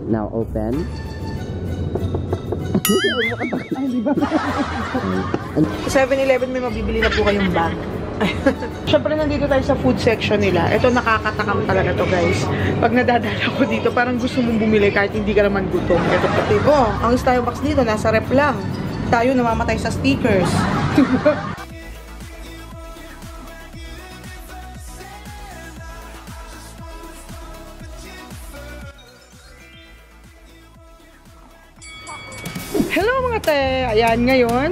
Now open. 7-Eleven may mabibili na po kayong bag. Siyempre nandito tayo sa food section nila. Ito nakakatakam talaga to guys. Pag nadadala ko dito, parang gusto mong bumili kahit hindi ka naman gutom. Ito pati po, ang Starbucks dito nasa rep lang. Tayo namamatay sa stickers. Hello mga te! Ayan, ngayon,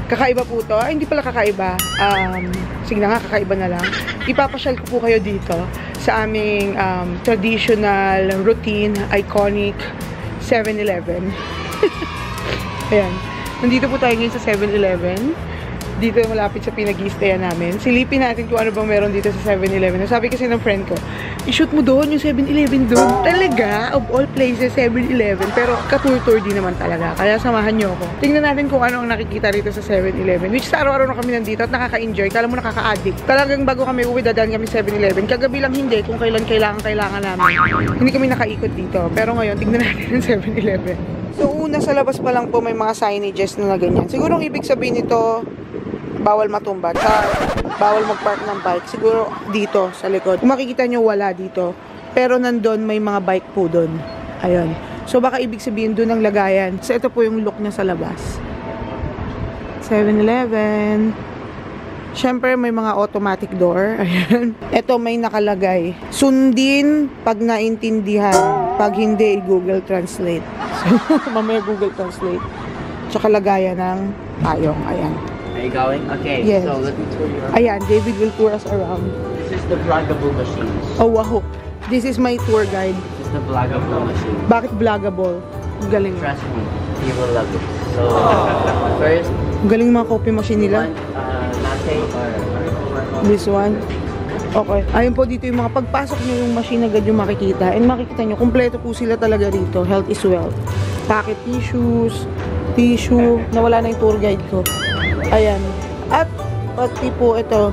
kakaiba po to. Ay, hindi pala kakaiba. Sige na nga, kakaiba na lang. Ipapasyal ko po kayo dito sa aming traditional, routine, iconic 7-Eleven. Ayan. Nandito po tayo ngayon sa 7-Eleven. Dito malapit sa pinag-i-stayan namin. Silipin natin kung ano bang meron dito sa 7-Eleven. Sabi kasi ng friend ko, i-shoot mo doon yung 7-Eleven doon. Talaga, of all places, 7-Eleven. Pero katur-tur din naman talaga. Kaya samahan nyo ako. Tingnan natin kung ano ang nakikita rito sa 7-Eleven. Which sa araw-araw na kami nandito at nakaka-enjoy. Kala mo nakaka-addict. Talagang bago kami uwi, dadaan kami 7-Eleven. Kagabi lang hindi, kung kailan kailangan namin. Hindi kami nakaikot dito. Pero ngayon, tingnan natin yung 7-Eleven. So, una sa labas pa lang po may mga signages na ganyan. Siguro ang ibig sabihin nito, bawal matumba, bawal mag-park ng bike. Siguro dito sa likod. Kung makikita nyo, wala dito. Pero nandun, may mga bike po doon. Ayun. So baka ibig sabihin doon ang lagayan. So ito po yung look niya sa labas. 7-Eleven. Siyempre may mga automatic door. Ayan. Ito may nakalagay. Sundin pag naintindihan. Pag hindi, Google Translate. So mamaya Google Translate. Tsaka lagayan ng payong. Ayan. Are you going? Okay, yes. So let me tour you around. Ayan, David will tour us around. This is the vlogable machine. Oh, wow. This is my tour guide. This is the vlogable machine. Bakit vlogable? Galing. Trust me, you will love it. So, first, galing mga coffee machine nila. Latte or This one. Okay. Ayun po dito yung mga pagpasok nyo yung machine agad yung makikita. And makikita nyo, kumpleto po sila talaga rito. Health is wealth. Packet tissues, tissue. Nawala na yung tour guide ko. Ayan. At pati po ito,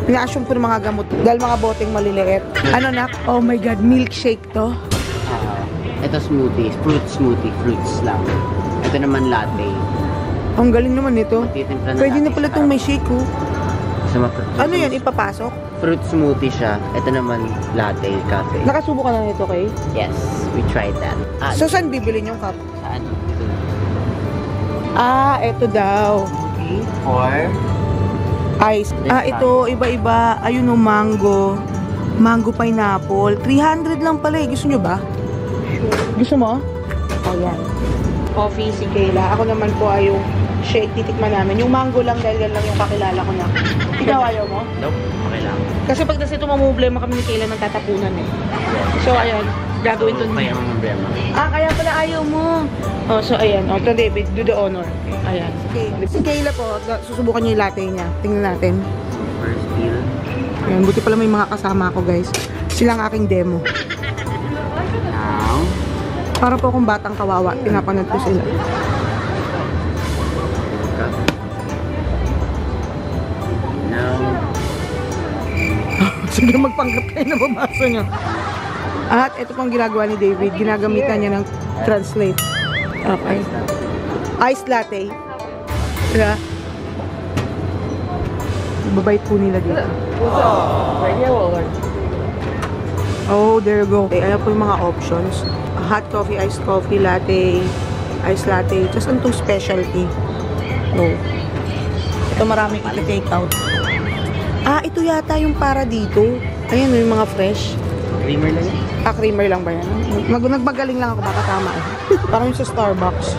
ina-assume ko ng mga gamot dahil mga boteng maliliit. Ano na? Oh my God, milkshake to. Ito smoothies, fruits lang. Ito naman latte. Ang galing naman nito. Pwede na pala itong may shake oh. Ano yan, ipapasok? Fruit smoothie siya. Ito naman latte, cafe. Nakasubo ka na nito, kay? Yes, we tried that. So saan bibili yung cup? Saan? Ito daw. Or ice. Ito, iba-iba. Ayun o, mango. Mango pineapple. 300 lang pala eh. Gusto nyo ba? Sure. Gusto mo? Oh, yan. Coffee si Kayla. Ako naman po ay yung shake. Titikman namin. Yung mango lang dahil yan lang yung kakilala ko na. Ikaw ayaw mo? Nope. Okay lang. Kasi pag nasa ito mamumblema kami ni Kayla ng tatapunan eh. So, ayan. Gagawin to. May problema. Kaya pala ayaw mo. Oh, so ayan. Oh, to David, do the honor. Ayan. Okay. Si Kayla po, susubukan niya yung latte niya. Tingnan natin. First peel. Ayan, buti pala may mga kasama ako, guys. Sila ang aking demo. Now. Para po akong batang kawawa. Pinapanood ko sila. Now. Sige, magpanggap kayo na babasa niyo. At ito pang ginagawa ni David. Ginagamitan niya ng translate. Okay. Iced latte. Diba? Babait po nila dito. Oh, there you go. Ayan po yung mga options. Hot coffee, iced coffee, latte, iced latte. Just ang 2 specialty. No. Ito maraming iti-take out. Ito yata yung para dito. Ayan, yung mga fresh. Creamer lang yan? Creamer lang ba yan? Nagmagaling lang ako, baka tama eh. Parang yung sa Starbucks.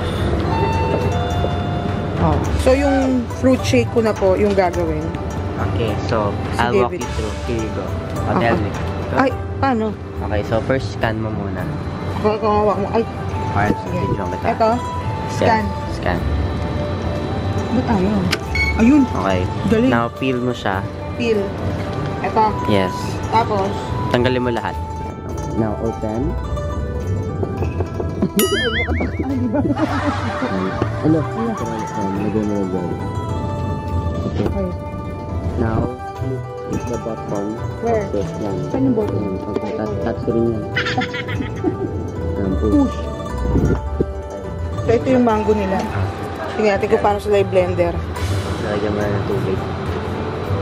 Oh. So, yung fruit shake ko na po, yung gagawin. Okay, so, I'll walk you through. Here you go. Tell me. Ay, paano? Okay, so first scan mo muna. Kakawak mo. Ay. Alright, so video kita. Ito. Scan. Scan. Ba't ayaw? Ayun. Okay. Galing. Now, peel mo siya. Peel. Ito. Yes. Tapos? Tanggalin mo lahat. Now, open. Ano? Lagay mo na dyan. Okay. Now, hit the button. Where? Yes, yan. Saan yung button? Touch rin yan. Uy. So, ito yung mango nila. Tingnan natin kung paano sila i-blender. Lagyan mo na ng tubig.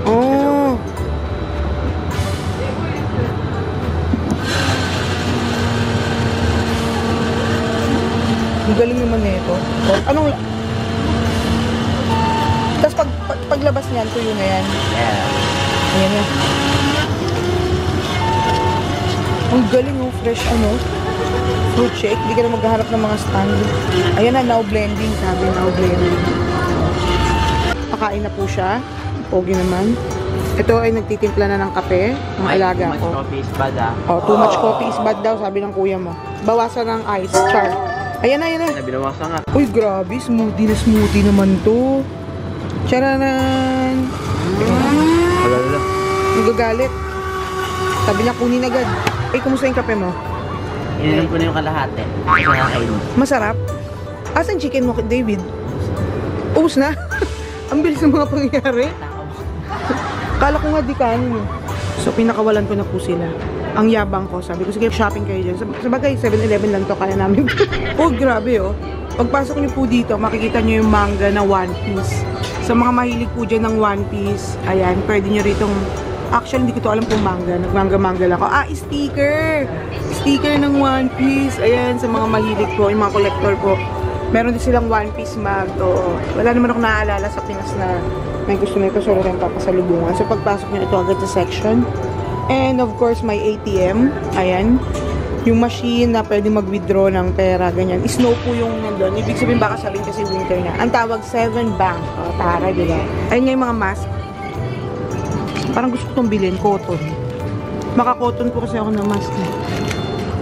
Oh. Ang galing naman nito. Anong... Tapos paglabas niyan, tuyo na yan. Yeah. Ayan na. Ang galing oh, fresh ano. Fruit shake. Hindi ka na maghahanap ng mga stand. Ayan na, now blending. Sabi, now blending. Pakain na po siya. Pogi naman. Ito ay nagtitimpla na ng kape. Ang alaga ko. Too much coffee is bad ah. Oh, too much coffee is bad daw, sabi ng kuya mo. Bawasan ng ice, char. Ayan na, ayan na. Binawasan nga. Uy, grabe. Smoothie na smoothie naman to. Charanan. Wala. Nagagalit. Sabi niya, kunin agad. Eh, kumusta yung kape mo? Ininom ko na yung kalahati. Nakakain. Masarap? Asan chicken mo, David? Ubus na? Ang bilis ng mga pangyayari. Kala ko nga di kanin eh. So, pinakawalan ko na po sila. Ang yabang ko, sabi ko, sige, shopping kayo dyan. Sabagay, 7-Eleven lang to, kaya namin. Oh, grabe oh. Pagpasok niyo po dito, makikita niyo yung manga na One Piece. Sa mga mahilig po dyan ng One Piece, ayan, pwede niyo ritong, actually, hindi ko to alam kung manga. Nagmanga-manga lang ako. Ah, sticker! Sticker ng One Piece. Ayan, sa mga mahilig po, yung mga collector po. Meron din silang One Piece mug. Oo. Wala naman ako naaalala sa Pinas na may gusto na ito, so rin papasalubungan. So, pagpasok niyo ito agad sa section. And of course, may ATM. Ayan. Yung machine na pwede mag-withdraw ng pera, ganyan. Snow po yung nandun. Ibig sabihin baka sabihin kasi winter na. Ang tawag 7 Bank. O, tara, diba? Ayun nga yung mga mask. Parang gusto kong bilhin, cotton. Maka-cotton po kasi ako ng mask.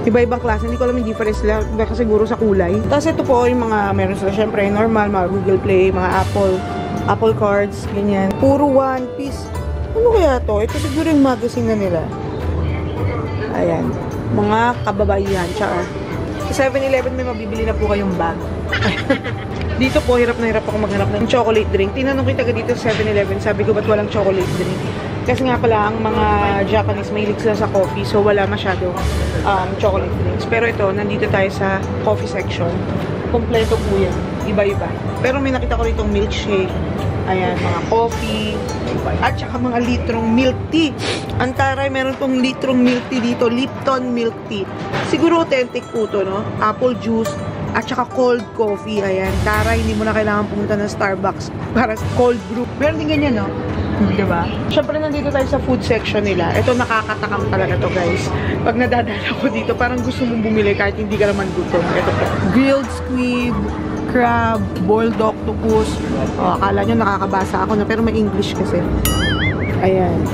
Iba-ibang klase. Hindi ko alam yung difference nila. Baka siguro sa kulay. Tapos ito po yung mga, meron sila syempre normal, mga Google Play, mga Apple cards, ganyan. Puro One Piece. Ano kaya to? Ito siguro yung magazine na nila. Ayan. Mga kababaihan. Tsaka. Sa 7-Eleven may mabibili na po kayong bag. Dito po, hirap na hirap ako maghanap ng chocolate drink. Tinanong kita dito sa 7-Eleven, sabi ko, ba't walang chocolate drink? Kasi nga pala, ang mga Japanese mahilig sila sa coffee, so wala masyado chocolate drinks. Pero ito, nandito tayo sa coffee section. Kompleto po yan. Iba-iba. Pero may nakita ko ritong milkshake. Ayan, mga coffee. At saka mga litrong milk tea. Ang taray, meron tong litrong milk tea dito. Lipton milk tea. Siguro authentic po to, no? Apple juice. At saka cold coffee. Ayan, taray, hindi mo na kailangan pumunta ng Starbucks para cold brew. Meron din ganyan, no? Diba? Siyempre, nandito tayo sa food section nila. Ito, nakakatakam talaga to, guys. Pag nadadala ko dito, parang gusto mong bumili kahit hindi ka naman gutom. Ito po. Grilled squid, crab, boiled octopus. O, akala nyo nakakabasa ako na, pero may English kasi. Ayan.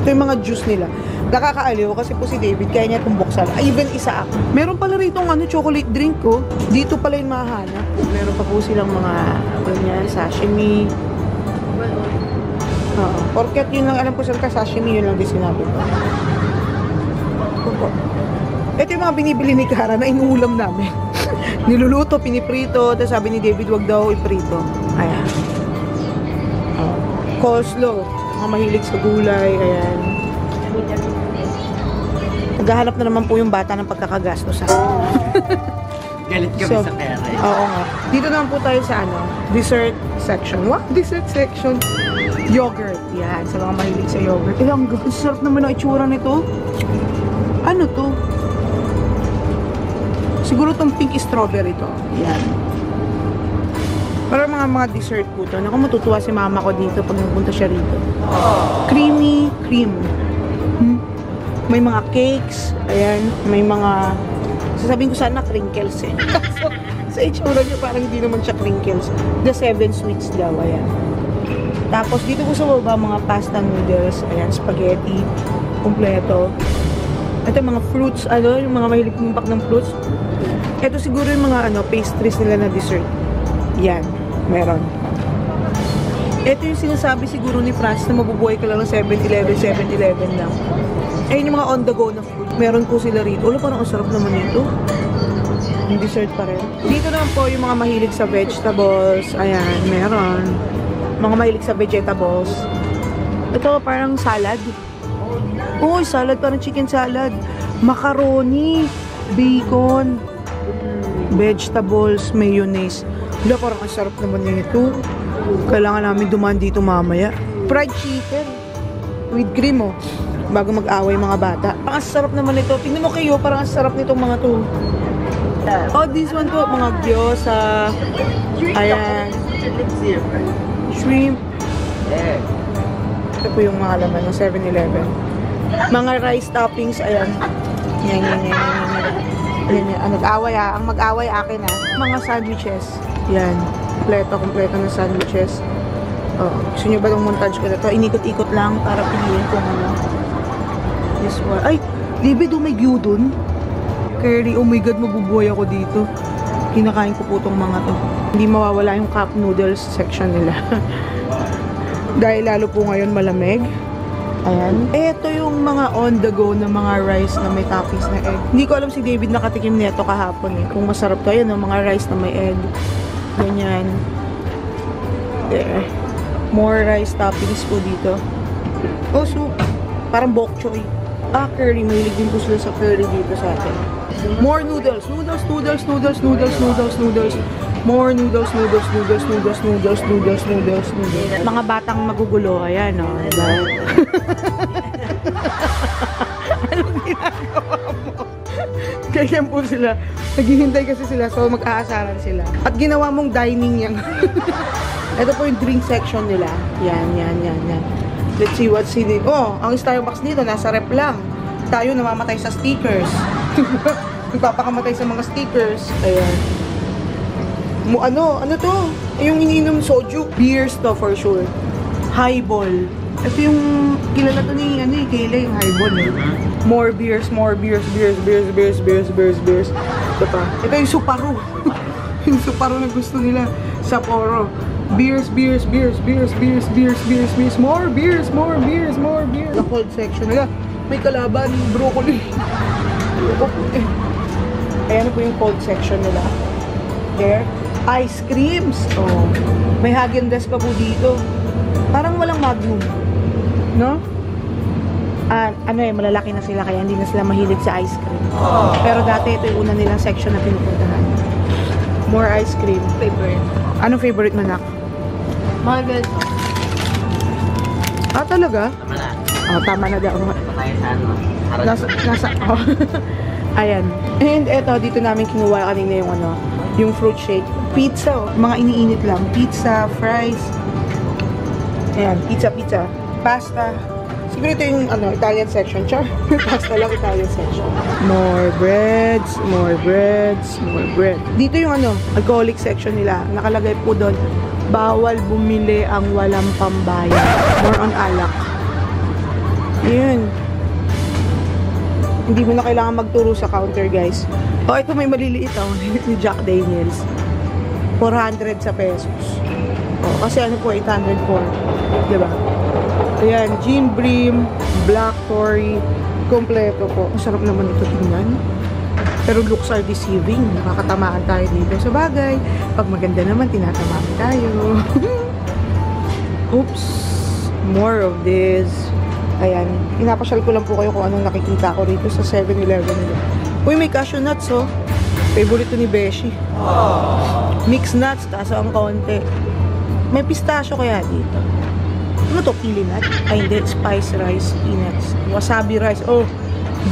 Ito yung mga juice nila. Nakakaaliw kasi po si David, kaya niya itong buksan. Even isa ako. Meron pala rito ng chocolate drink ko. Dito pala yung mahanap. Meron pa po silang mga ganyan, sashimi. Porket yun lang alam ko sa sashimi, yun lang din sinabi ko. Ito yung mga binibili ni Cara na inuulam namin. Niluluto, piniprito, tapos sabi ni David, wag daw iprito. Ayan. Coleslaw, mga mahilig sa gulay, ayan. Naghahanap na naman po yung bata ng pagkakagastos. Galit kami sa pera. Oo nga. Dito naman po tayo sa dessert section. What? Dessert section? Yogurt. Yan, sa mga mahilig sa yogurt. Ang sarap naman ang itsura nito. Ano to? Siguro tong pink strawberry to. Yan. Para mga dessert po to. Naku, matutuwa si mama ko dito pag nagpunta siya rito. Creamy cream. May mga cakes. Ayan. May mga... Sasabihin ko sana crinkles eh. Sa itsura niya parang hindi naman siya crinkles. The 7 sweets daw. Ayan. Tapos dito ko sa baba mga pasta noodles. Ayan. Spaghetti. Kompleto. Ito mga fruits. Yung mga mahilig pumbak ng fruits. Ito siguro yung mga pastries nila na dessert. Yan. Meron. Ito yung sinasabi siguro ni Franz na mabubuhay ka lang ng 7-Eleven lang. Ayun yung mga on-the-go na food. Meron po sila rito. Parang ang sarap naman ito. Yung dessert pa rin. Dito naman po yung mga mahilig sa vegetables. Ayan, meron. Mga mahilig sa vegetables. Ito parang salad. Uy, salad. Parang chicken salad. Macaroni. bacon, vegetables, mayonnaise. Wala, parang ang sarap naman nito. Kailangan namin dumaan dito mamaya. Fried chicken with cream, oh. Bago mag-away mga bata. Ang sarap naman nito. Tingnan mo kayo, parang ang sarap nitong mga to. Oh, this one po, mga gyoza. Ayan. Shrimp. Ito po yung mga laman ng 7-Eleven. Mga rice toppings, ayan. Yan. Nag-away ha. Ang mag-away akin ha. Mga sandwiches. Yan. Kompleto ng sandwiches. Oh, gusto nyo ba itong montage ko na ito? Inikot-ikot lang para piliin kung ano. This one. Ay! David, oh, may gyudon. Curry, oh my god, mabubuhay ako dito. Kinakain ko po itong mga to. Hindi mawawala yung cup noodles section nila. Dahil lalo po ngayon malamig. Ayan. Ito yung mga on the go na mga rice na may toppings na egg. Hindi ko alam si David nakatikim nito kahapon eh. Kung masarap to, yun, mga rice na may egg. Ganyan. There. More rice toppings po dito. Oh, soup. Parang bok choy. Curry. Mahilig din po sila sa curry dito sa atin. More noodles. More noodles. Mga batang magugulo. Ayan, o. Oh, diba? Anong ginagawa mo? Ganyan po sila. Naghihintay kasi sila, so mag-aasaran sila. At ginawa mong dining yan. Ito po yung drink section nila. Yan. Let's see what's in it. Oh, ang Starbucks dito, nasa rep lang. Tayo namamatay sa stickers. Nagpapakamatay sa mga stickers. Ayan. Ano to? Yung iniinom soju. Beers to for sure. Highball. Ito yung kilala to ni Kayla, yung highball eh. More beers. Ito pa. Ito yung Suparu. Yung Suparu na gusto nila. Sapporo. Beers. More beers. The cold section nila. May kalaban, broccoli. Ayan po yung cold section nila. There. Ice creams. Oh. May Häagen-Dazs pa po dito. Parang walang Magnum. No? Malalaki na sila kaya hindi na sila mahilig sa ice cream. Pero dati ito yung una nilang section na pinupuntahan. More ice cream. Favorite. Anong favorite mo, Nak? Mga ganito. Talaga? Tama na. Tama na daw. Patay sa ano. Nasa Ayan. And eto, dito namin kinuha kanina yung fruit shake. Pizza, mga iniinit lang. Pizza, fries. Ayan, pizza. Pasta. Siguro ito yung Italian section. Char. Pasta lang, Italian section. More bread. Dito yung alcoholic section nila. Nakalagay po doon, bawal bumili ang walang pambayad. More on alak. Yun. Hindi mo na kailangan magturo sa counter, guys. Ito may maliliit ni Jack Daniels. 400 sa pesos. Kasi po, 800 po. Diba? Ayan, Jim Beam, Black Tory, kompleto po. Ang sarap naman ito tingnan. Pero looks are deceiving. Nakakatamaan tayo dito. Sa bagay, pag maganda naman, tinatamaan tayo. Oops. More of this. Ayan. Pinapasyal ko lang po kayo kung anong nakikita ko rito sa 7-Eleven nila. Uy, may cashew nuts, oh. Favorite ni Beshi. Mixed nuts, kaso ang konti. May pistachio kaya dito. Ano to? Pili nut? Ay, hindi. Spice rice, peanuts. Wasabi rice. Oh,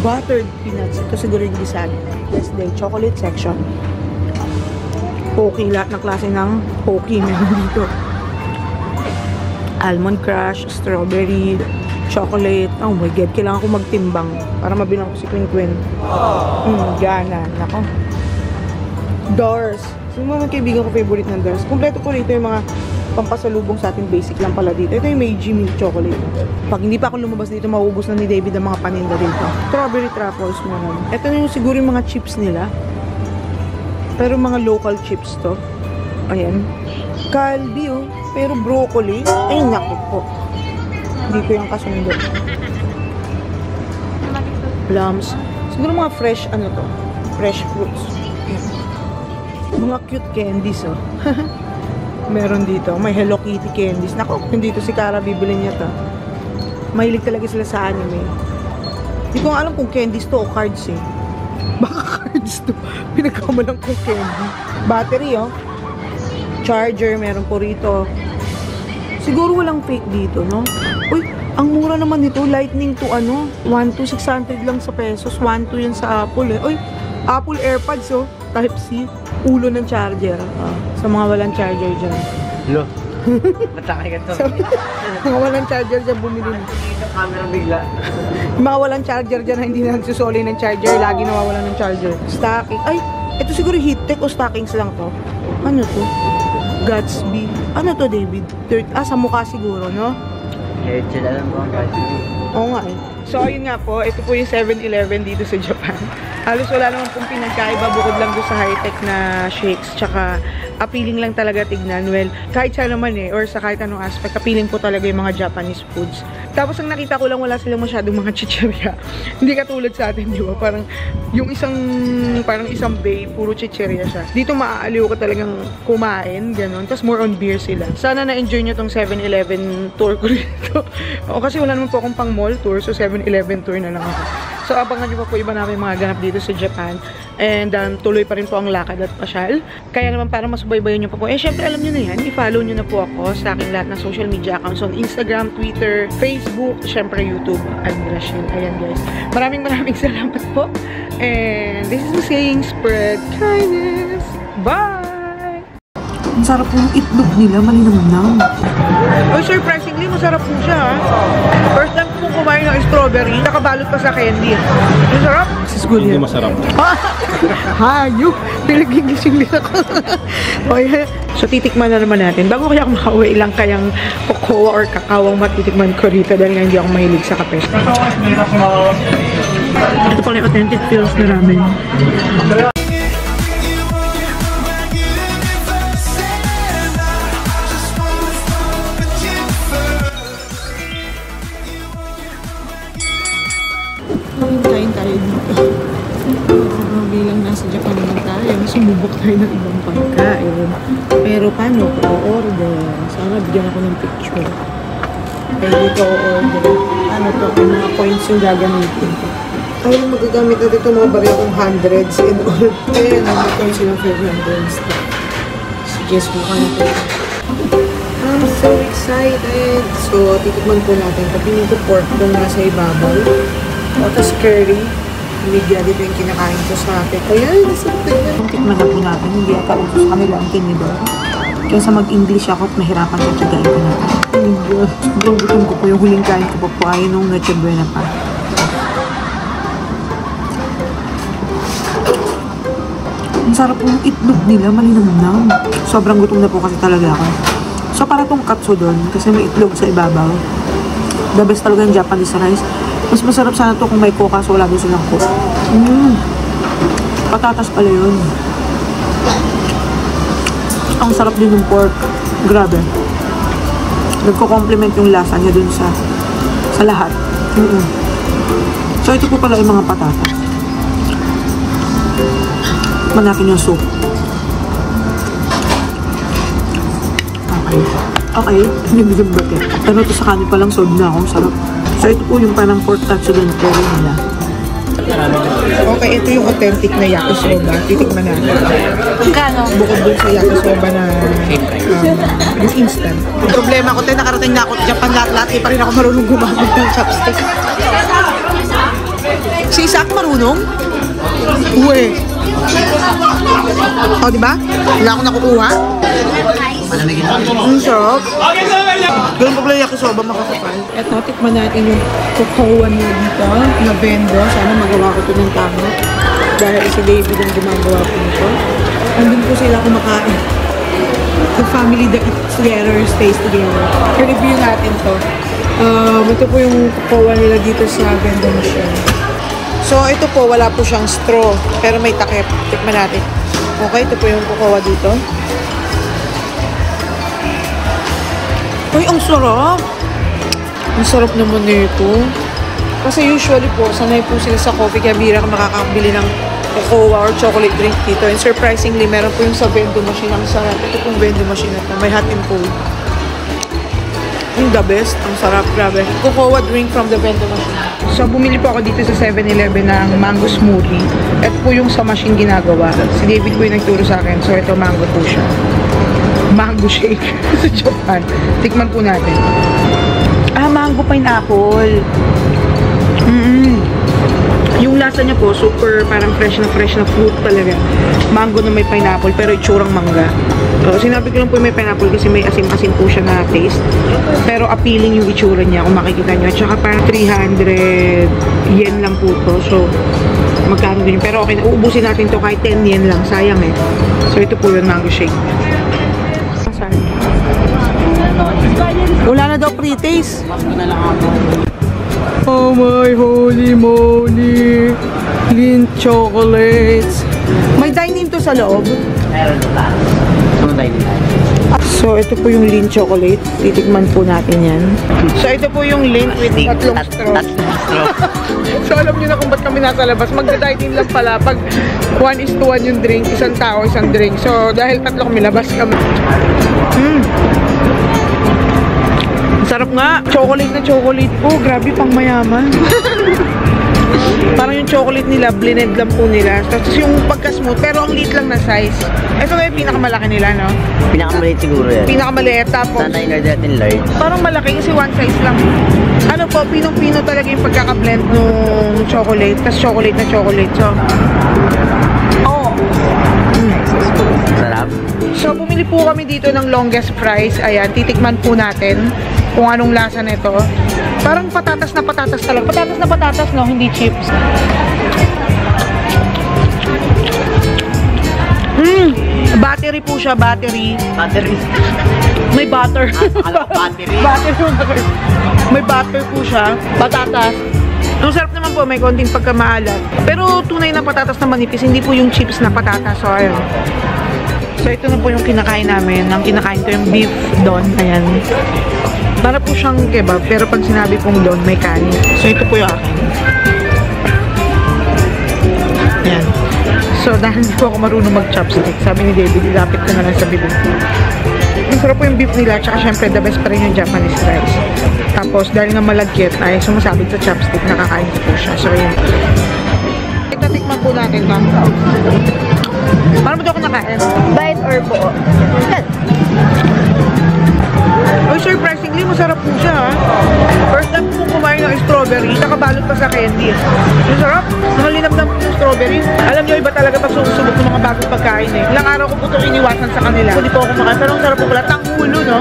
buttered peanuts. Ito siguro yung design. Yes, then chocolate section. Pocky, lahat ng klase ng Pocky meron dito. Almond crush, strawberry, chocolate. Oh my god, kailangan ko magtimbang para mabilang ko si Queen. Gana. Nako. Dars. Sino mga kaibigan ko favorite ng Dars? Kompleto po rito yung mga pampasalubong sa ating basic lang pala dito. Ito yung Meiji milk chocolate. Pag hindi pa ako lumabas dito, mauubos na ni David ang mga paninda dito. Strawberry truffles meron. Ito na yung siguro yung mga chips nila. Pero mga local chips to. Ayan. Calbee, oh. Pero broccoli. Ay, naku po. Hindi ko yung kasundo. Plums. Siguro mga fresh, fresh fruits. Mga cute candies, oh. Meron dito. May Hello Kitty candies. Nako, dito si Cara bibili niya to. Mahilig talaga sila sa anime. Hindi ko alam kung candies to o cards eh. Baka cards to. Pinagkamalang kong candy. Battery, oh. Charger, meron po rito. Siguro walang fake dito, no? Uy, ang mura naman nito. Lightning to ano? 1,600 lang sa pesos. 1,2 yan sa Apple, eh. Uy, Apple AirPods, oh. Type-C. Ulo ng charger. Sa mga walang charger dyan. Lo. Matake ka to. Mga walang charger dyan, bumili na. Dito camera bigla. Mga walang charger dyan na hindi na nagsusoli ng charger. Lagi nawawalan ng charger. Stocking. Ay, ito siguro heat-tech o stockings lang to. Ano to? Gatsby. Ano to, David? Sa mukha siguro, no? Eh, sila lang po ang Gatsby. Oo nga eh. So, ayun nga po. Ito po yung 7-Eleven dito sa Japan. Halos wala naman pong pinagkaiba bukod lang doon sa high-tech na shakes. Tsaka, appealing lang talaga tignan. Well, kahit sa naman eh, or sa kahit anong aspect, appealing po talaga yung mga Japanese foods. Tapos, ang nakita ko lang, wala silang masyadong mga chichirya. Hindi katulad sa atin, di ba? Parang, yung isang bay, puro chichirya siya. Dito maaaliw ka talagang kumain, gano'n. Tapos, more on beer sila. Sana na-enjoy nyo tong 7-Eleven tour ko rito. O, kasi wala naman po akong pang mall tour, so 7-Eleven tour na lang ako. So, abangan nyo pa po iba namin mga ganap dito sa Japan. And tuloy pa rin po ang lakad at pasyal. Kaya naman para masubaybayan nyo pa po. Eh, syempre alam nyo na yan. I-follow nyo na po ako sa aking lahat ng social media accounts on Instagram, Twitter, Facebook, syempre YouTube, Almirachel. Ayan guys. Maraming salamat po. And this is me saying spread kindness. Bye! Ang sarap po yung itlog nila, malinamnam. Oh, surprisingly, masarap po siya, ha? First time po kumain ng strawberry, nakabalot pa sa candy. Ang sarap. Hindi masarap. Hayop! Pinag-Englishin ako. Okay. So, titikman na naman natin. Bago kaya makauwi, ilang kayang cocoa or kakawang matitikman ko rito dahil nga hindi ako mahilig sa kape. Ito pala yung authentic feels na ramen. Kain tayo dito. Bilang nasa Japan naman tayo, sumubok tayo ng ibang pagkain. Pero paano ko o-order? Sana bigyan ako ng picture. Kaya dito o-order. Ano to? Yung mga points yung gagamitin ko. Ay, magagamit na dito mga barya kong hundreds and all. Kaya naman ko yung silang 500s. Suggest mo ka na ito. I'm so excited! So, titikman po natin. Kapinin ko pork doon nasa ibabaw. Tapos curry. Media dito yung kinakain ko sa atin. Ayan, nasarap na. Tikman na po natin. Hindi ata uso sa kanila ang tinidor. Kaysa mag-English ako at mahirapan ko tigain ko natin. Sobrang gutom ko po yung huling kain ko po ay nung Noche Buena pa. Ang sarap po yung itlog nila. Malinamnam. Sobrang gutom na po kasi talaga ako. So para tong katsu doon kasi may itlog sa ibabaw. The best talaga yung Japanese rice. Mas masarap sana to kung may coca so wala doon silang coke. Patatas pala yun. Ang sarap din ng pork. Grabe. Nagko-complement yung lasa niya dun sa lahat. So ito po pala yung mga patatas. Tikman natin yung soup. Okay. Nibigyan ba ito? Pero ito sa kanin palang sold na akong sarap. So, ito po yung parang pork tatsudon curry nila. Okay, ito yung authentic na yakisoba. Titikman natin. Kano? Bukod dun sa yakisoba na yung instant. Yung problema ko tayo, nakarating na ako sa Japan lahat-lahat. Di pa rin ako marunong gumamit ng chopstick. Si Isaac marunong? Uwe. O, diba? Wala akong nakukuha. Ang sarap. Ganun pa pala yakisoba makakapal. Eto, tikman natin yung cocoa niya dito na bendo. Sana magawa ko ito ng tama. Dahil si David ang gumagawa ko nito. Andun po sila kumakain. The family that eats together stays together. I-review natin to. Ito po yung cocoa nila dito sa bendo machine. So, ito po, wala po siyang straw. Pero may takip. Tikman natin. Okay, ito po yung cocoa dito. Uy, ang sarap! Ang sarap naman nito. Kasi usually po, sanay po sila sa coffee, kaya bira ka makakabili ng cocoa or chocolate drink dito. And surprisingly, meron po yung sa vending machine. Ang sarap. Ito pong vending machine na ito. May hot and cold. Yung the best. Ang sarap, grabe. Cocoa drink from the vending machine. So, bumili po ako dito sa 7-Eleven ng mango smoothie. Ito po yung sa machine ginagawa. Si David po yung nagturo sa akin. So, ito mango po siya. Mango shake sa Japan. Tikman po natin. Mango pineapple. Yung lasa niya po, super parang fresh na fruit talaga. Mango na may pineapple, pero itsurang mangga. So, sinabi ko lang po may pineapple kasi may asim-asim po siya na taste. Pero appealing yung itsura niya kung makikita nyo. At saka parang 300 yen lang po to. So, magkano din. Pero okay na, uubusin natin to kahit 10 yen lang. Sayang eh. So, ito po yung mango shake. Wala na daw pre-taste. Oh my holy moly. Lindt chocolates. May dine-in to sa loob. Meron pa. So, ito po yung Lindt chocolate. Titikman po natin yan. So, ito po yung Lindt with tatlong straw. So, alam nyo na kung ba't kami nasa labas. Magda-dine-in lang pala. Pag 1:1 yung drink, isang tao, isang drink. So, dahil tatlo kami, labas kami. Sarap nga. Chocolate na chocolate po. Grabe, pang mayaman. Parang yung chocolate nila, blended lang po nila. Tapos yung pagka-smooth, pero ang liit lang na size. Ito na yung pinakamalaki nila, no? Pinakamaliit siguro yan. Pinakamaliit. Tapos, sana in-order natin large. parang malaki kasi one size lang. Ano po, pinong-pino talaga yung pagkaka-blend nung chocolate. Tapos chocolate na chocolate. So, Sarap. So, bumili po kami dito ng longest fries. Ayan, titikman po natin kung anong lasa nito. Parang patatas na patatas talaga. Patatas na patatas, no? Hindi chips. Battery po siya, battery. Battery. May butter. Akala ko battery. Battery. May butter po siya. Patatas. Ang sarap naman po, may konting pagkamaalat. Pero tunay na patatas na manipis, hindi po yung chips na patatas. So, ayun. So, ito na po yung kinakain namin. Ang kinakain ko yung beef don. Ayan. Para po siyang kebab, pero pag sinabi pong don, may kanin. So, ito po yung akin. Ayan. So, dahil hindi po ako marunong mag-chopstick, sabi ni David, ilapit ko na lang sa bibig. Ang sarap po yung beef nila, tsaka syempre, the best pa rin yung Japanese rice. Tapos, dahil nga malagkit, ay sumasabit sa chopstick, nakakain ko po siya. So, yun. Itatikman po natin ito. Paano ba ito ako nakain? Bite or buo? Ay, surprisingly, masarap po siya, ha? First time po kumain ng strawberry, nakabalot pa sa candy. Ang sarap. Nakalinamnam po yung strawberry. Alam nyo, iba talaga pag susubok ng mga bagong pagkain, eh. Ilang araw ko po itong iniwasan sa kanila. Hindi po ako kumakain. Pero ang sarap po pala. Tanghulo, no?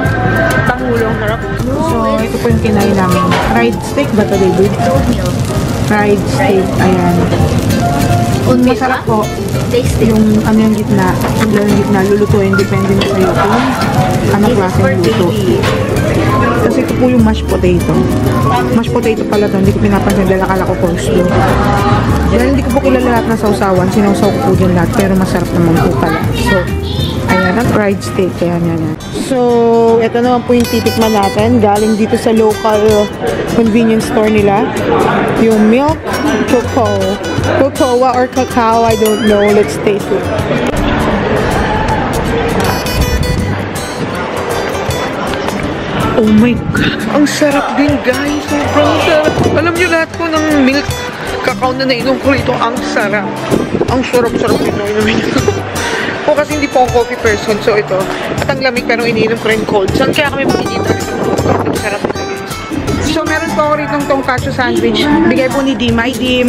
Tanghulo, ang sarap. So, ito po yung kinain namin. Fried steak ba ito, David? Fried steak. Ayan. Masarap po. Tasty. Yung ano yung gitna, yung gitna, lulutuin, depende na sa'yo kung anong klaseng luto. Kasi ito po yung mashed potato. Mashed potato pala to, hindi ko pinapansin dahil akala ko coleslaw. Dahil hindi ko po kilala lahat ng sausawan, sinausaw ko po dyan lahat, pero masarap naman po pala. So, ayan, ang fried steak, ayan, yan. So, ito naman po yung titikman natin, galing dito sa local convenience store nila. Yung milk cocoa or cacao, I don't know. Let's taste it. Oh my God! Ang sarap din, guys! Sobrang sarap! Alam nyo lahat ko ng milk cacao na nainom ko rito, ang sarap! Ang sarap-sarap nito, inumin ko. O kasi hindi po ako coffee person, so ito. At ang lamig, pero iniinom ko rin cold. Saan kaya kami makikita nito? Ang sarap nito, guys. So, meron po ako rito ng tonkatsu sandwich. Bigay po ni Dim. Hi, Dim.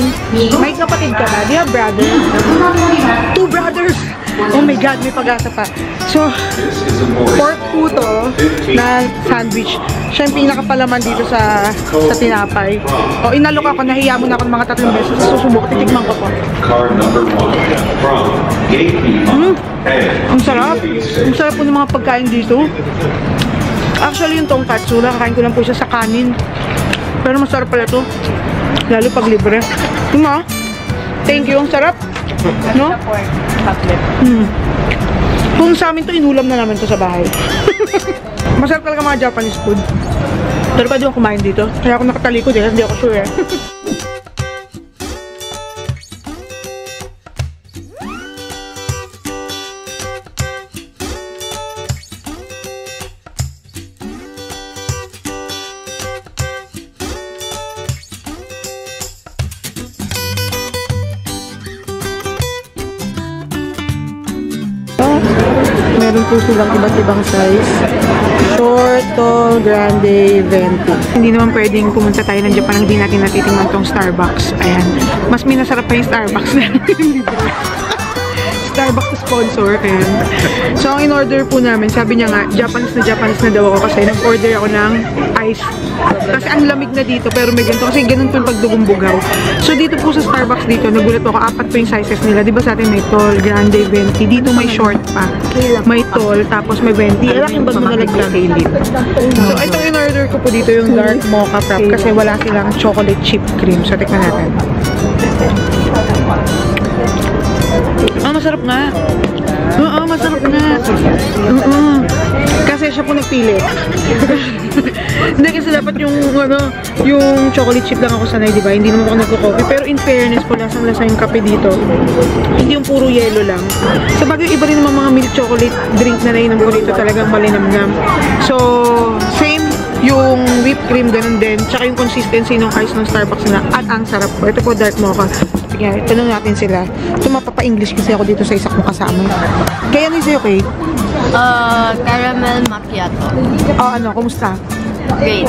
May kapatid ka ba? Do you have brother? 2 brothers! Oh my God, may pag-asa pa. So, pork po to na sandwich. Siya yung pinakapalaman dito sa tinapay. O, inalok ako. Nahiya mo na ako ng mga 3 beses. Susubok. Titikman ko po. Ang sarap. Ang sarap po ng mga pagkain dito. Actually, yung tonkatsu, nakakain ko lang po siya sa kanin. Pero masarap pala ito. Lalo pag libre. Diba? Thank you. Ang sarap. No? Kung sa amin to, inulam na namin to sa bahay. Masarap talaga mga Japanese food. Pero pwede ako kumain dito. Kaya ako nakatalikod eh, hindi ako sure eh. Meron po silang iba't ibang size. Short, tall, grande, venti. Hindi naman pwedeng pumunta tayo ng Japan hindi natin natitingnan tong Starbucks. Ayan. Mas minasarap pa yung Starbucks na Starbucks sponsor. Ayan. So, ang in-order po namin, sabi niya nga, Japanese na daw ako kasi nag-order ako ng ice. Kasi ang lamig na dito, pero may ganito. Kasi ganun po yung pagdugumbugaw. So, dito po sa Starbucks dito, nagulat ako, 4 po yung sizes nila. Diba sa atin may tall, grande, venti. Dito may short pa. May tall, tapos may venti. Alam yung bag mo nalaglag. So, itong in-order ko po dito yung dark mocha frap kasi wala silang chocolate chip cream. So, tikman natin. Masarap nga. Oo, masarap nga. Kasi siya po nagpili. Hindi kasi dapat yung yung chocolate chip lang ako sanay, di ba? Hindi naman ako nagko-coffee. Pero in fairness po, lasang-lasa yung kape dito. Hindi yung puro yellow lang. Sa bagay, iba rin naman mga milk chocolate drink na nainom ko dito, talagang malinamnam. So, same yung whipped cream, ganun din. Tsaka yung consistency ng ice ng Starbucks na at ang sarap po. Ito po, dark mocha. Sige, tanong natin sila. Ito mapapa-English kasi ako dito sa isa kong kasama. Kaya ano yung sa'yo, Kate? Caramel macchiato. Ano, kumusta? Great.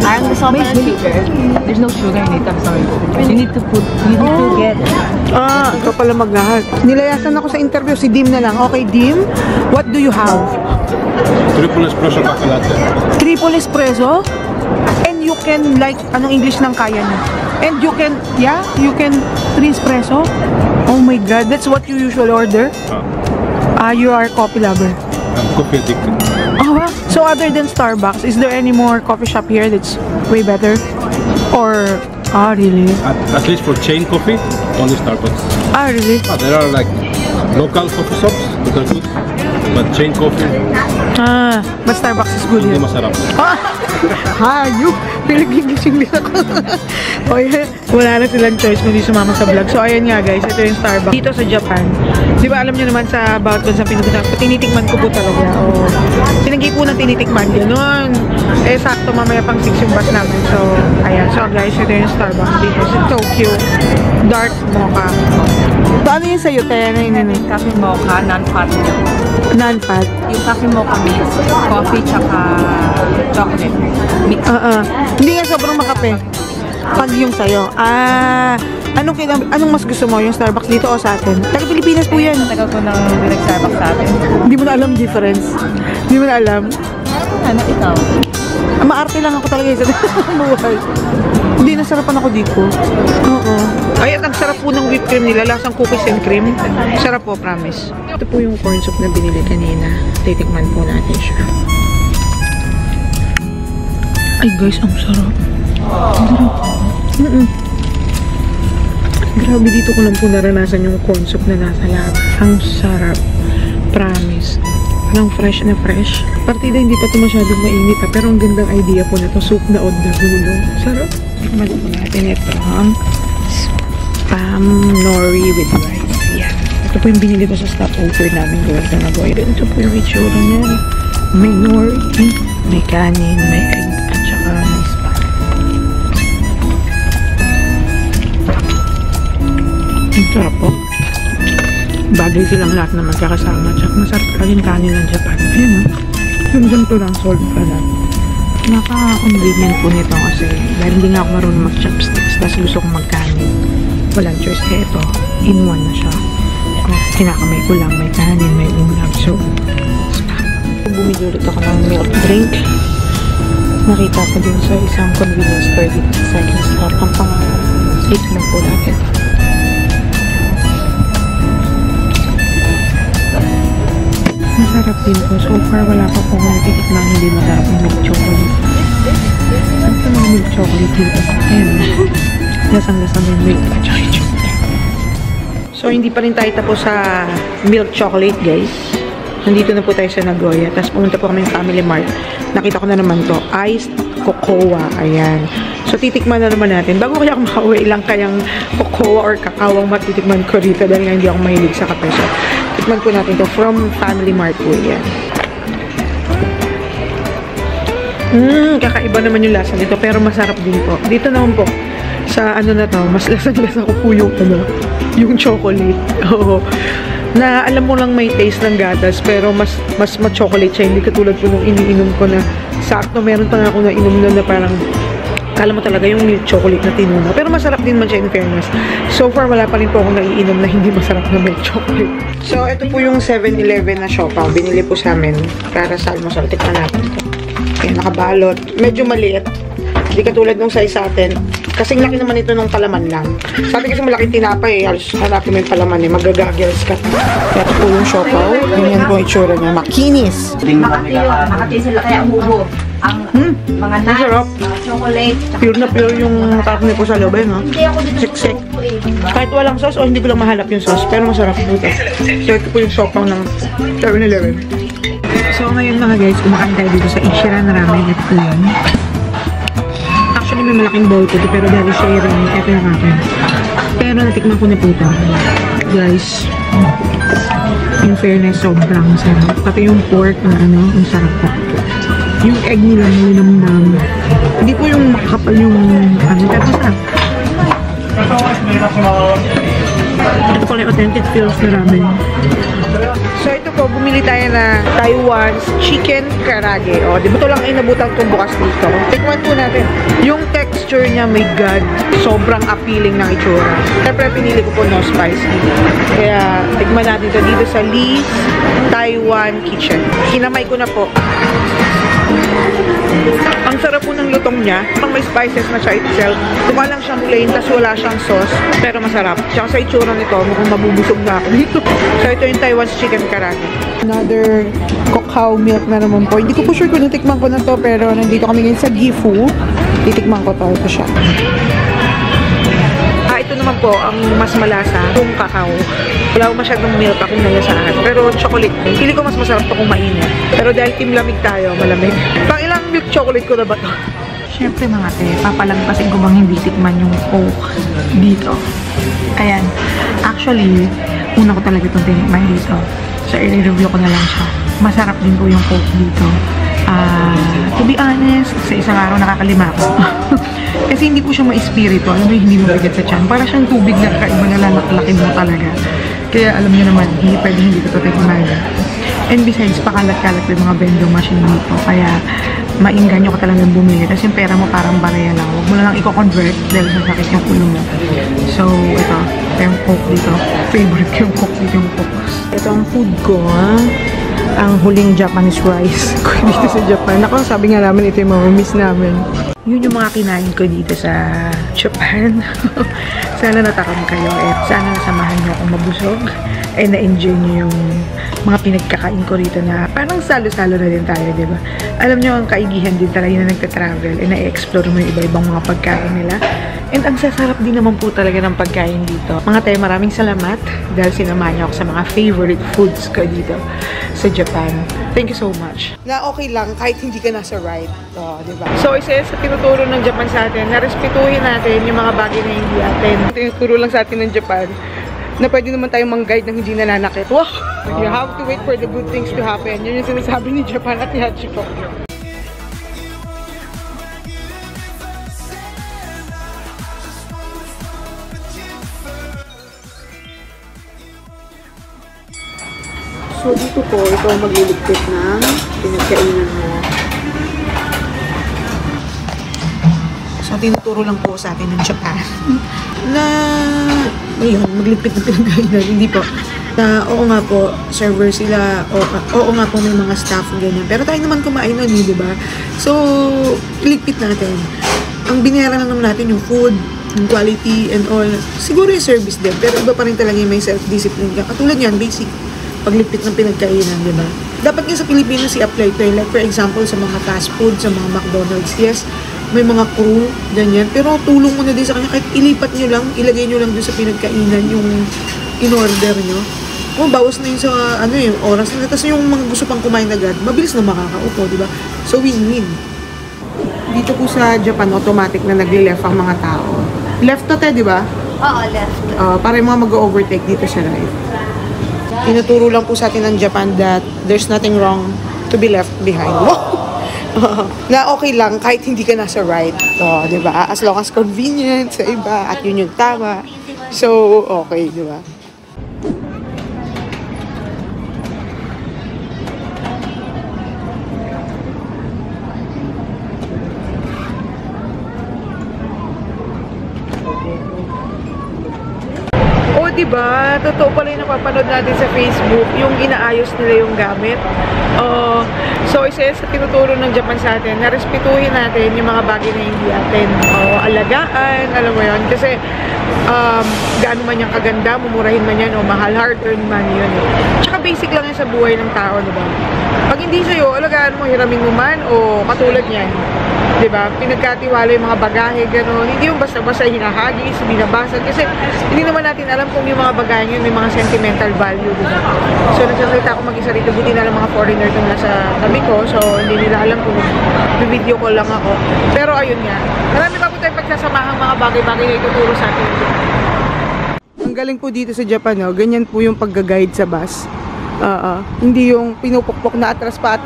Parang gusto ko pa ng sugar. There's no sugar in it, I'm sorry. You need to get... Ikaw pala maglahat. Nilayasan ako sa interview, si Dim na lang. Okay, Dim, what do you have? Triple espresso cafe latte. Triple espresso? And you can, like, anong English ng kaya niya? And you can, you can 3 espresso? Oh my God, that's what you usually order? You are a coffee lover. I'm coffee addicted. Oh, wow. So other than Starbucks, is there any more coffee shop here that's way better? Or, really? At least for chain coffee, only Starbucks. Really? There are like local coffee shops that are good, but chain coffee, But Starbucks is good hindi here. masarap. Hayop! Pinag-Englishing din ako. O yan, wala na silang choice kundi sumama sa vlog. So ayan nga guys, ito yung Starbucks. Dito sa Japan, di ba alam nyo naman sa about dun sa pinupunta, tinitikman ko po talaga. Sinagi po ng tinitikman, gano'n. Sakto mamaya pang 6 yung bus namin. So, ayan. So guys, ito yung Starbucks dito sa Tokyo. Dark mocha. So ano yung sa'yo, Taya? Coffee mocha, non-fat. Non-fat? Yung coffee mocha mix, coffee tsaka chocolate. Mix. Hindi nga sobrang makape. Pag yung sa'yo. Anong mas gusto mo? Yung Starbucks dito o sa atin? Taga Pilipinas po yan. Tagal ko nang nag-Starbucks sa atin. Hindi mo na alam difference. Hindi mo na alam. Ano, ikaw? Maarte lang ako talaga sa buhay. Hindi, nasarapan ako dito. Oo. Ay, at ang sarap po ng whipped cream nila. Lasang cookies and cream. Sarap po, promise. Ito po yung corn soup na binili kanina. Titikman po natin siya. Ay guys, ang sarap. Ang sarap. Grabe, dito ko lang po naranasan yung corn soup na nasa lab. Ang sarap. Promise. Parang fresh na fresh. Partida hindi pa ito masyadong mainit pero ang gandang idea po na ito. Soup na od na gulo. Sarap. Tikman po natin ito. Spam nori with rice. Yan. Ito po yung binili ko sa stopover namin going to Nagoya. Ito po yung itsura niya. May nori, may kanin, may egg, at saka may spam. Ang sarap po. Bagay silang lahat na magkakasama. Tsaka masarap ka rin kanin ng Japan. Ayan o. Yung ganito lang, salt pala. Nakaka-convenient po nito kasi dahil hindi nga ako marunong mag-chopsticks tapos gusto kong magkanin. Walang choice. Kaya ito, in one na siya. Kinakamay ko lang. May kanin, may ulam. So, bumili ulit ako ng milk drink. Nakita ko din sa isang convenience store dito sa second stop. Ang pangalan. Ito lang po natin. Masarap din po. So far, wala pa po akong natitikman hindi masarap yung milk chocolate. Saan pa mga milk chocolate dito? Ayan. Lasang-lasang yung milk at saka chocolate. So, hindi pa rin tayo tapos sa milk chocolate, guys. Nandito na po tayo sa Nagoya. Tapos pumunta po kami ng Family Mart. Nakita ko na naman to. Iced cocoa. Ayan. So, titikman na naman natin. Bago kaya ako makauwi, ilang kayang cocoa or kakao ang matitikman ko dito dahil nga hindi ako mahilig sa kape. So, tikman po natin to from Family Mart po. Yan. Kakaiba naman yung lasa dito. Pero masarap din po. Dito naman po. Sa ano na to, mas lasang-lasa ko po yung yung chocolate. Oo. na alam mo lang may taste ng gatas pero mas ma-chocolate siya, hindi katulad po nung iniinom ko na sakto. Meron pa nga ako na inom na parang kala mo talaga yung milk chocolate na tinuna, pero masarap din man siya in fairness. So far wala pa rin po akong naiinom na hindi masarap na milk chocolate. So ito po yung 7-Eleven na siopaw, binili po sa amin para sa almusal. Tikman natin ito. Ayan, nakabalot, medyo maliit, hindi katulad nung size sa atin. Kasing laki naman ito nung palaman lang. Sabi kasi malaking tinapay eh. Halos hanapin mo yung palaman eh. Magagagils ka. Kaya ito po yung siopaw. Ganyan po yung itsura niya. Makinis. Makati sila kaya umubo. Ang mga nuts, Masarap. chocolate. Pure na pure yung karne po sa loob eh, no? Siksik. Kahit walang sauce o hindi ko lang mahanap yung sauce. Pero masarap po ito. So ito po yung siopaw ng 7-Eleven. So ngayon mga guys, kumakain tayo dito sa Ichiran Ramen. Ito yun. Actually, may malaking bowl ko ito, pero dahil sharing, ito yung akin. Pero natikman ko na po ito. Guys, in fairness, sobrang sarap. Pati yung pork na ano, ang sarap po. Yung egg nila, malinamnam. Hindi po yung makakapal yung ano, pero sarap. Ito pala yung authentic feels na ramen. So ito po, bumili tayo na Taiwan's chicken karage. O, di ba ito lang ay nabutang itong bukas dito? Tikman po natin. Yung texture niya, my God, sobrang appealing ng itsura. Siyempre, pinili ko po no spicy. Kaya, tikman natin ito dito sa Lee's Taiwan Kitchen. Kinamay ko na po. Ang sarap po ng lutong niya. Pang may spices na siya itself. Tuka lang siyang plain, tas wala siyang sauce. Pero masarap. Tsaka sa itsura nito, mukhang mabubusog na ako dito. So ito yung Taiwan's chicken karage. Another cacao milk na naman po. Hindi ko po sure kung natikman ko na to, pero nandito kami ngayon sa Gifu. Titikman ko to. Ito siya. Ito naman po, ang mas malasa, yung cacao. Wala ko masyadong milk akong nalasahan. Pero chocolate, pili ko mas masarap to kung mainit. Pero dahil team lamig tayo, malamig. Pang ilang milk chocolate ko na ba to? Siyempre mga te, papalampasin ko bang hindi tikman yung Coke dito. Ayan. Actually, una ko talaga itong tinikman dito. So, i-review ko na lang siya. Masarap din po yung Coke dito. To be honest, sa isang araw nakakalimak. Kasi hindi po siya ma-espiritu. Alam mo, hindi mo bigat sa tiyan. Para siyang tubig na kaiba na lalaklaki mo talaga. Kaya alam niyo naman, hindi pwede hindi ko ito tikman. And besides, pakalat-kalat yung mga vending machine dito. Kaya, mainganyo ka talagang bumili. Kasi yung pera mo parang baraya lang. Huwag mo na lang i-convert dahil sa sakit yung ulo mo. So, ito yung Coke dito. Favorite ko yung Coke dito yung Coke. Ito ang food ko, ang huling Japanese rice ko dito sa Japan. Ako, sabi nga namin, ito yung mamamiss namin. Yun yung mga kinain ko dito sa Japan. Sana natakam kayo at sana nasamahan niyo akong mabusog at na-enjoy niyo yung mga pinagkakain ko rito na parang salo-salo na din tayo, di ba? Alam niyo, ang kaigihan din talaga na nagta-travel at na-explore mo yung iba-ibang mga pagkain nila. And ang sasarap din naman po talaga ng pagkain dito. Mga tayo, maraming salamat dahil sinamahan niyo ako sa mga favorite foods ko dito sa Japan. Thank you so much. Na okay lang kahit hindi ka nasa ride. Di ba? So, isa sa tinuturo ng Japan sa atin, na respetuhin natin yung mga bagay na hindi atin. Tinuturo lang sa atin ng Japan na pwede naman tayong mang-guide ng hindi nananakit. Wow! You have to wait for the good things to happen. Yun yung sinasabi ni Japan at ni Hachiko. So, dito po, ito ang magliligpit ng pinagkainan mo. So, tinuturo lang po sa atin ng Japan na, ayun, magligpit ng pinagkainan. Hindi po. Na, oo nga po, server sila, oo nga po may mga staff, ganyan. Pero tayo naman kumain nun, di ba? So, ligpit natin. Ang binayaran lang naman natin yung food, yung quality, and all. Siguro yung service din, pero iba pa rin talaga yung may self-discipline ka. Katulad yan, basic pagligpit ng pinagkainan, di ba? Dapat nga sa Pilipinas i-apply to. Like, for example, sa mga fast food, sa mga McDonald's, yes, may mga crew, ganyan. Pero tulong mo na din sa kanya. Kahit ilipat nyo lang, ilagay nyo lang dun sa pinagkainan yung in-order nyo. Kung bawas na yun sa, ano yung oras na. Tapos yung mga gusto pang kumain agad, mabilis na makakaupo, di ba? So, win-win. Dito po sa Japan, automatic na nagli-left ang mga tao. Left to, di ba? Oo, left. Para yung mga mag-overtake dito sa right. Tinuturo lang po sa atin ng Japan that there's nothing wrong to be left behind. Wow! Na okay lang kahit hindi ka nasa right. Di ba? As long as convenient sa iba at yun yung tama. So, okay, di ba? diba? Totoo pala yung napapanood natin sa Facebook, yung inaayos nila yung gamit. So, isa sa tinuturo ng Japan sa atin, na respetuhin natin yung mga bagay na hindi atin. Alagaan, alam mo yun. Kasi, gaano man yung kaganda, mumurahin man yan, o mahal, hard-earned man yun. Tsaka basic lang yan sa buhay ng tao, diba? Pag hindi sa'yo, alagaan mo, hiramin mo man, o katulad yan. Diba? Pinagkatiwala yung mga bagahe, gano'n. Hindi yung basta-basta hinahagis, binabasag. Kasi hindi naman natin alam kung yung mga bagahe yun may mga sentimental value, diba? So, nagsasalita ako mag-isa rito. Buti na lang mga foreigner itong nasa tabi ko. So, hindi nila alam kung video call lang ako. Pero ayun nga. Marami pa po tayong pagsasamahang mga bagay-bagay na ituturo sa atin. Ang galing po dito sa Japan, no? Ganyan po yung pagga-guide sa bus. Hindi yung pinupukpok na atras pa.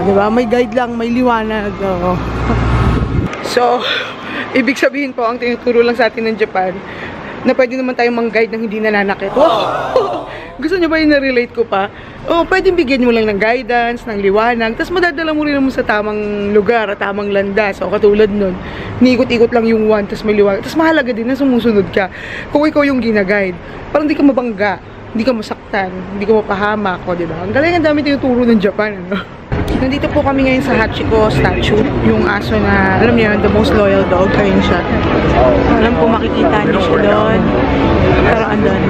Diba? May guide lang, may liwanag. So, ibig sabihin po, ang tinuturo lang sa atin ng Japan, na pwede naman tayong mang-guide ng hindi nananakit. Wow! Gusto niyo ba yung na-relate ko pa? Pwedeng bigyan mo lang ng guidance, ng liwanag, tapos madadala mo rin naman sa tamang lugar, tamang landas. O katulad nun, niikot-ikot lang yung one, tapos may liwanag. Tapos mahalaga din na sumusunod ka. Kung ikaw yung gina-guide, parang hindi ka mabangga, hindi ka masaktan, hindi ka mapahamak, o diba? Ang galing, ang dami tinuturo ng Japan, ano? Nandito po kami ngayon sa Hachiko statue, yung aso na, alam niyo, the most loyal dog, ayun siya. Alam po makikita niyo siya doon. Pero andun.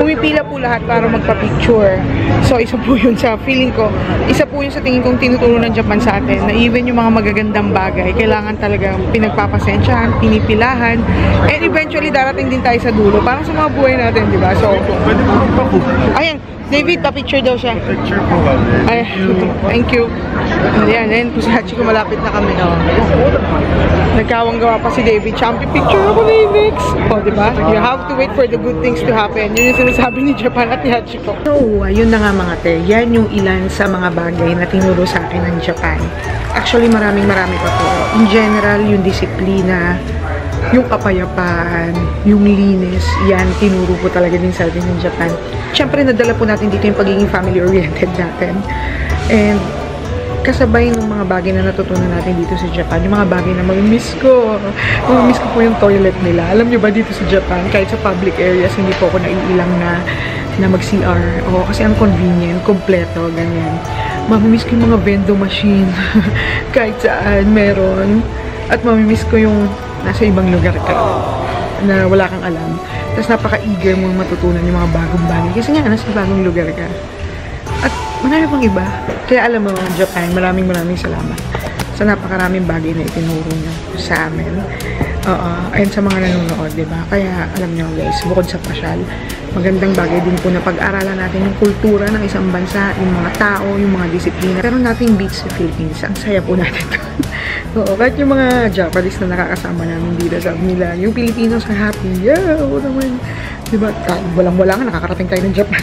Pumipila po lahat para magpa-picture. So, isa po yun sa feeling ko, isa po yun sa tingin kong tinuturo ng Japan sa atin, na even yung mga magagandang bagay, kailangan talaga pinagpapasensyahan, pinipilahan, and eventually darating din tayo sa dulo. Parang sa mga buhay natin, di ba? So, ayan. David, pa-picture daw siya. Picture po ba? Ay, thank you. Ayan, po sa Hachiko, malapit na kami. Nagkawang-gawa pa si David. Champion picture ako ni Nix. Diba? You have to wait for the good things to happen. Yun yung sinasabi ni Japan at ni Hachiko. So, ayun na nga mga te. Yan yung ilan sa mga bagay na tinuro sa akin ng Japan. Actually, marami pa po. In general, yung disiplina, yung kapayapaan, yung linis, yan, tinuro po talaga din sa atin ng Japan. Siyempre, nadala po natin dito yung pagiging family-oriented natin. And, kasabay ng mga bagay na natutunan natin dito sa Japan, yung mga bagay na mamimiss ko. Mamimiss ko po yung toilet nila. Alam nyo ba dito sa Japan, kahit sa public areas, hindi po ako naiilang na mag-CR. Kasi ang convenient, kompleto, ganyan. Mamimiss ko yung mga vendo machine. Kahit saan, meron. At mamimiss ko yung nasa ibang lugar ka na wala kang alam. Tapos napaka-eager mong matutunan yung mga bagong bagay. Kasi nga, nasa bagong lugar ka. At marami pang iba. Kaya alam mo, Japan, maraming salamat sa napakaraming bagay na itinuro nyo sa amin. Ayun sa mga nanonood, diba? Kaya alam nyo guys, bukod sa pasyal, magandang bagay din po na pag-aralan natin yung kultura ng isang bansa, yung mga tao, yung mga disiplina. Pero nothing beats the Philippines. Ang saya po natin doon. Kahit yung mga Japanese na nakakasama namin dito, sabi nila, yung Pilipinos na happy. Yeah, naman. Diba? Walang-wala nga, nakakarating tayo ng Japan.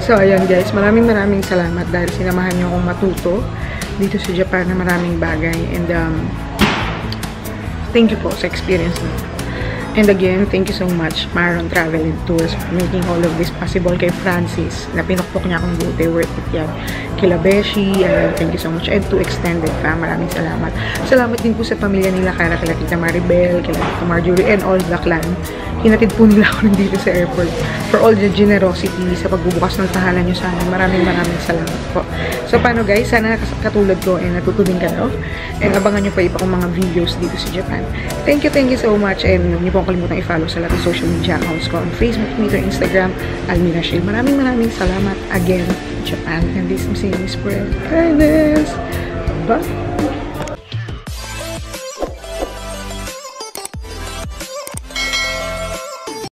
So, ayan guys, maraming salamat dahil sinamahan nyo akong matuto dito sa Japan na maraming bagay. And, thank you po sa experience na. And again, thank you so much, Maron Travel and Tours, for making all of this possible. Kay Francis, na pinukpok niya akong buti, worth it yan. Kila Beshi, thank you so much. And to Extended Fam, maraming salamat. Salamat din po sa pamilya nila, kaya kila Tita Maribel, kila Tita Marjorie, and all the clan. Hinatid po nila ako nandito sa airport for all the generosity sa pagbubukas ng tahanan nyo sa amin. Maraming salamat po. So, paano guys? Sana katulad ko and natuto din kayo. And abangan nyo pa iba kong mga videos dito sa Japan. Thank you so much. And huwag nyo pong kalimutan i-follow sa lahat ng social media accounts ko on Facebook, Twitter, Instagram, Almira Shil. Maraming salamat again, Japan. And this is for kindness.